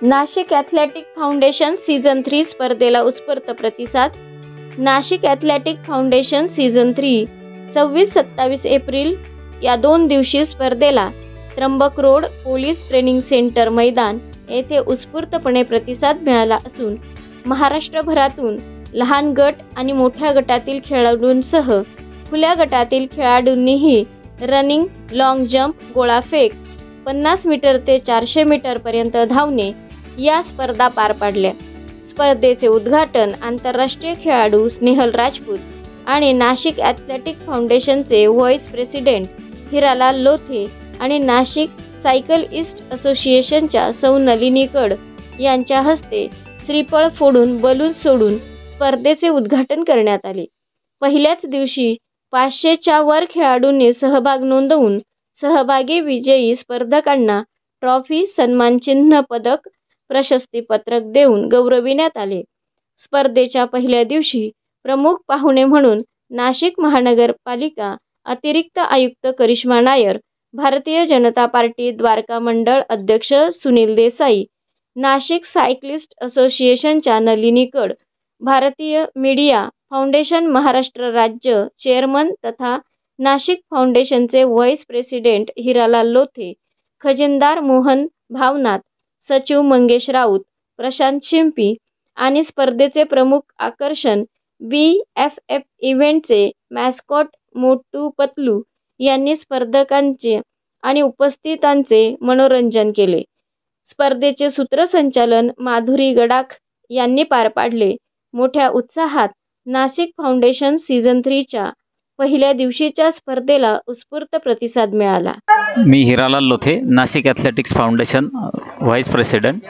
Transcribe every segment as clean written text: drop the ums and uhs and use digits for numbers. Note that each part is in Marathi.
नाशिक ॲथलेटिक फाउंडेशन सीझन 3 स्पर्धेला उत्स्फूर्त प्रतिसाद. Nashik athletic foundation season 3 26-27 April या 2 दिवसीय स्पर्धेला Trimbak road police training centre मैदान येथे उत्स्फूर्तपणे प्रतिसाद मिळाला असून महाराष्ट्रभरातून लहान गट आणि मोठ्या गटातील खेळाडूंसह खुल्या गटातील खेळाडूंनीही रनिंग, लॉंग जंप, गोळाफेक, 50 मीटर ते 400 मीटर पर्यंत धावणे या स्पर्धा पार पाडल्या. स्पर्धेचे उद्घाटन आंतरराष्ट्रीय खेळाडू स्नेहल राजपूत आणि नाशिक ॲथलेटिक फाउंडेशनचे व्हाईस प्रेसिडेंट हिरालाल लोथे आणि नाशिक सायकलिस्ट असोसिएशनच्या सौ नलिनी कड यांच्या हस्ते श्रीफळ फोडून बलून सोडून स्पर्धेचे उद्घाटन करण्यात आले. पहिल्याच दिवशी 500च्या वर खेळाडूंनी सहभाग नोंदवून सहभागी विजयी स्पर्धकांना ट्रॉफी, सन्मानचिन्ह, पदक, प्रशस्तीपत्रक देऊन गौरविण्यात आले. स्पर्धेच्या पहिल्या दिवशी प्रमुख पाहुणे म्हणून नाशिक महानगरपालिका अतिरिक्त आयुक्त करिश्मा नायर, भारतीय जनता पार्टी द्वारका मंडळ अध्यक्ष सुनील देसाई, नाशिक सायकलिस्ट असोसिएशनच्या नलिनी कड, भारतीय मीडिया फाउंडेशन महाराष्ट्र राज्य चेअरमन तथा नाशिक फाउंडेशनचे व्हाईस प्रेसिडेंट हिरालाल लोथे, खजिनदार मोहन भावनाथ, सचिव मंगेश राऊत, प्रशांत शिंपी आणि स्पर्धेचे प्रमुख आकर्षण BFF इव्हेंटचे मॅस्कॉट मोटू पतलू यांनी स्पर्धकांचे आणि उपस्थितांचे मनोरंजन केले. स्पर्धेचे सूत्रसंचालन माधुरी गडाख यांनी पार पाडले. मोठ्या उत्साहात नाशिक फाउंडेशन सीझन 3च्या पहिल्या दिवशीच्या स्पर्धेला उत्स्फूर्त प्रतिसाद मिळाला. मी Hiralal Lothe, Nashik athletics foundation vice president.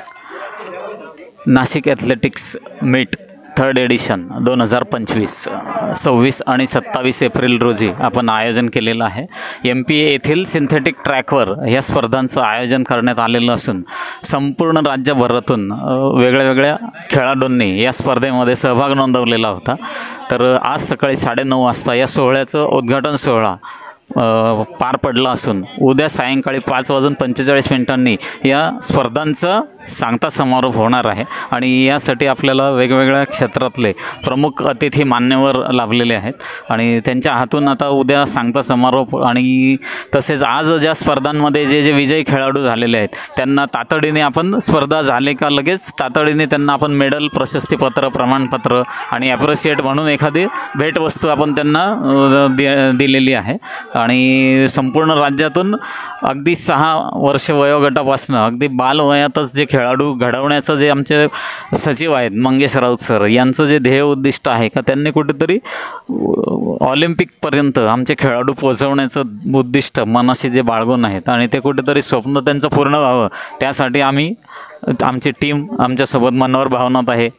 Nashik athletics meet 3rd edition 2025 26 आणि 27 एप्रिल रोजी आपण आयोजन केलेलं आहे. MPA येथील सिंथेटिक ट्रॅकवर या स्पर्धांचं आयोजन करण्यात आलेलं असून संपूर्ण राज्यभरातून वेगळ्या खेळाडूंनी या स्पर्धेमध्ये सहभाग नोंदवलेला होता. तर आज सकाळी 9:30 वाजता या सोहळ्याचं उद्घाटन सोहळा पार पडला असून उद्या सायंकाळी 5:45 या स्पर्धांचं सांगता समारोप होणार आहे. आणि यासाठी आपल्याला वेगवेगळ्या क्षेत्रातले प्रमुख अतिथी मान्यवर लाभलेले आहेत आणि त्यांच्या हातून आता उद्या सांगता समारोप आणि तसेच आज ज्या स्पर्धांमध्ये जे विजयी खेळाडू झालेले आहेत त्यांना तातडीने आपण स्पर्धा झाले का लगेच तातडीने त्यांना आपण मेडल, प्रशस्तीपत्र, प्रमाणपत्र आणि ॲप्रिशिएट म्हणून एखादी भेटवस्तू आपण त्यांना दिलेली आहे. आणि संपूर्ण राज्यातून अगदी 6 वर्ष वयोगटापासून अगदी बालवयातच जे खेळाडू घडवण्याचं जे आमचे सचिव आहेत मंगेश राऊत सर यांचं जे ध्येय उद्दिष्ट आहे का त्यांनी कुठेतरी ऑलिम्पिकपर्यंत आमचे खेळाडू पोहोचवण्याचं उद्दिष्ट मनाशी जे बाळगून आहेत आणि ते कुठेतरी स्वप्न त्यांचं पूर्ण व्हावं त्यासाठी आमची टीम आमच्यासोबत मनोहर भावनाथ आहे,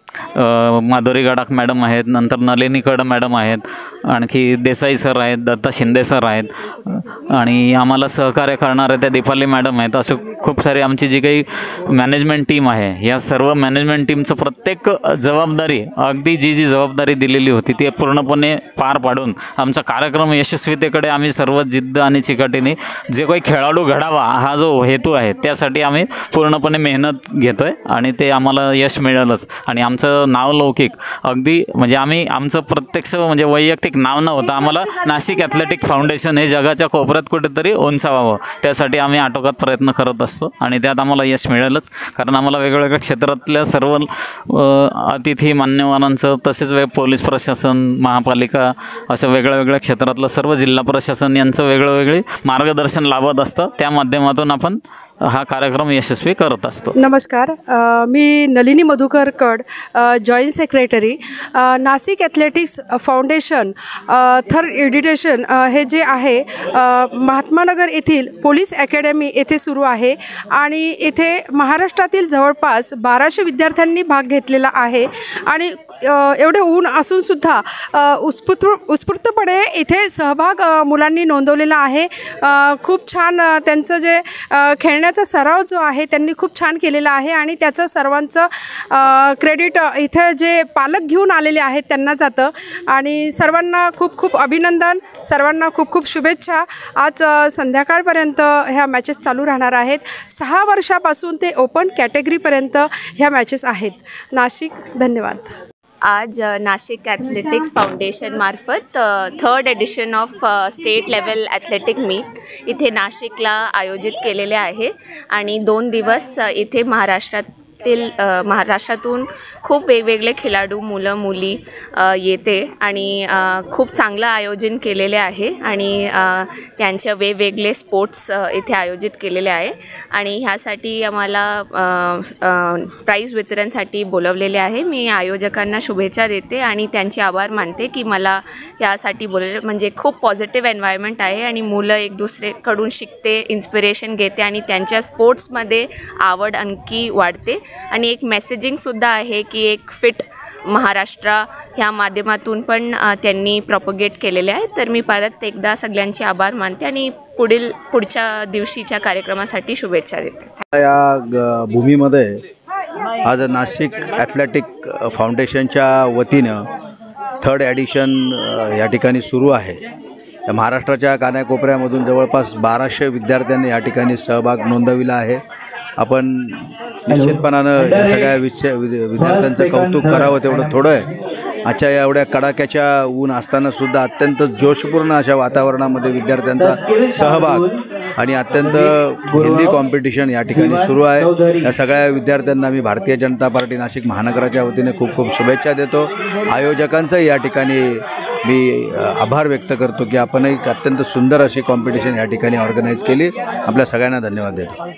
माधुरी गडाख मॅडम आहेत, नंतर नलिनी कड मॅडम आहेत, आणखी देसाई सर आहेत, दत्ता शिंदे सर आहेत आणि आम्हाला सहकार्य करणारे त्या दीपाली मॅडम आहेत. असं खूप सारी आमची जी काही मॅनेजमेंट टीम आहे या सर्व मॅनेजमेंट टीमचं प्रत्येक जबाबदारी अगदी जी जबाबदारी दिलेली होती ती पूर्णपणे पार पाडून आमचा कार्यक्रम यशस्वीतेकडे आम्ही सर्व जिद्द आणि चिकाटीने जे काही खेळाडू घडावा हा जो हेतू आहे त्यासाठी आम्ही पूर्णपणे मेहनत घेतो आहे आणि ते आम्हाला यश मिळालंच. आणि आमचं नाव लौकिक अगदी म्हणजे आमचं प्रत्यक्ष म्हणजे वैयक्तिक नाव नव्हतं, आम्हाला नाशिक ॲथलेटिक फाउंडेशन हे जगाच्या कोपऱ्यात कुठेतरी उंचावावं त्यासाठी आम्ही आटोकाट प्रयत्न करत असतो आणि त्यात आम्हाला यश मिळेलच. कारण आम्हाला वेगवेगळ्या क्षेत्रातल्या सर्व अतिथी मान्यवरांचं तसेच पोलीस प्रशासन, महापालिका असं वेगळ्या क्षेत्रातलं सर्व जिल्हा प्रशासन यांचं वेगळं मार्गदर्शन लाभत असतं. त्या माध्यमातून आपण हा कार्यक्रम यशस्वी करत असतो. नमस्कार, मी Nalini Madhukar Kad, joint secretary. Nashik athletics foundation 3rd edition हे जे आहे महात्मानगर येथील पोलीस अकॅडमी येथे सुरू आहे आणि येथे महाराष्ट्रातील जवळपास 1200 विद्यार्थ्यांनी भाग घेतलेला आहे आणि एवढे ऊन असूनसुद्धा उत्स्फूर्तपणे इथे सहभाग मुलांनी नोंदवलेला आहे। खूप छान त्यांचं जे खेळण्याचा सराव जो आहे त्यांनी खूप छान केलेला आहे आणि त्याचं सर्वांचं क्रेडिट इथे जे पालक घेऊन आलेले आहेत त्यांना जातं। आणि सर्वांना खूप खूप अभिनंदन, सर्वांना खूप खूप शुभेच्छा। आज संध्याकाळपर्यंत ह्या मॅचेस चालू राहणार आहेत। 6 वर्षापासून ते ओपन कॅटेगरीपर्यंत ह्या मॅचेस आहेत। नाशिक, धन्यवाद। आज नाशिक ॲथलेटिक्स फाउंडेशन मार्फत 3rd edition of state level athletic meet इथे नाशिकला आयोजित केलेले आहे आणि 2 दिवस इथे महाराष्ट्रातून खूप वेगवेगळे खेळाडू मुलं मुली येते आणि खूप चांगलं आयोजन केलेले आहे आणि त्यांचे वेगवेगळे स्पोर्ट्स इथे आयोजित केलेले आहे आणि ह्यासाठी आम्हाला प्राईज वितरणसाठी बोलवलेले आहे। मी आयोजकांना शुभेच्छा देते आणि त्यांचे आभार मानते की मला यासाठी बोलवले। म्हणजे खूप पॉझिटिव्ह एन्व्हायरमेंट आहे आणि मुलं एक दुसरेकडून शिकते, इन्स्पिरेशन घेते आणि त्यांच्या स्पोर्ट्समध्ये आवड आणखी वाढते आणि एक मेसेजिंगसुद्धा आहे की एक फिट महाराष्ट्र ह्या माध्यमातून पण त्यांनी प्रॉपगेट केलेले आहे। तर मी परत एकदा सगळ्यांचे आभार मानते आणि पुढच्या दिवशीच्या कार्यक्रमासाठी शुभेच्छा देते। या भूमीमध्ये आज नाशिक ॲथलेटिक फाउंडेशनच्या वतीनं 3rd एडिशन या ठिकाणी सुरू आहे। महाराष्ट्राच्या कानाकोपऱ्यामधून जवळपास 1200 विद्यार्थ्यांनी या ठिकाणी सहभाग नोंदविला आहे। आपण निश्चितपणानं या सगळ्या विद्यार्थ्यांचं कौतुक करावं तेवढं थोडं आहे। आजच्या एवढ्या कडाक्याच्या ऊन असतानासुद्धा अत्यंत जोशपूर्ण अशा वातावरणामध्ये विद्यार्थ्यांचा सहभाग आणि अत्यंत हेल्दी कॉम्पिटिशन या ठिकाणी सुरू आहे। या सगळ्या विद्यार्थ्यांना मी भारतीय जनता पार्टी नाशिक महानगराच्या वतीने खूप खूप शुभेच्छा देतो। आयोजकांचाही या ठिकाणी मी आभार व्यक्त करतो की आपण एक अत्यंत सुंदर अशी कॉम्पिटिशन या ठिकाणी ऑर्गनाईज केली। आपल्या सगळ्यांना धन्यवाद देतो।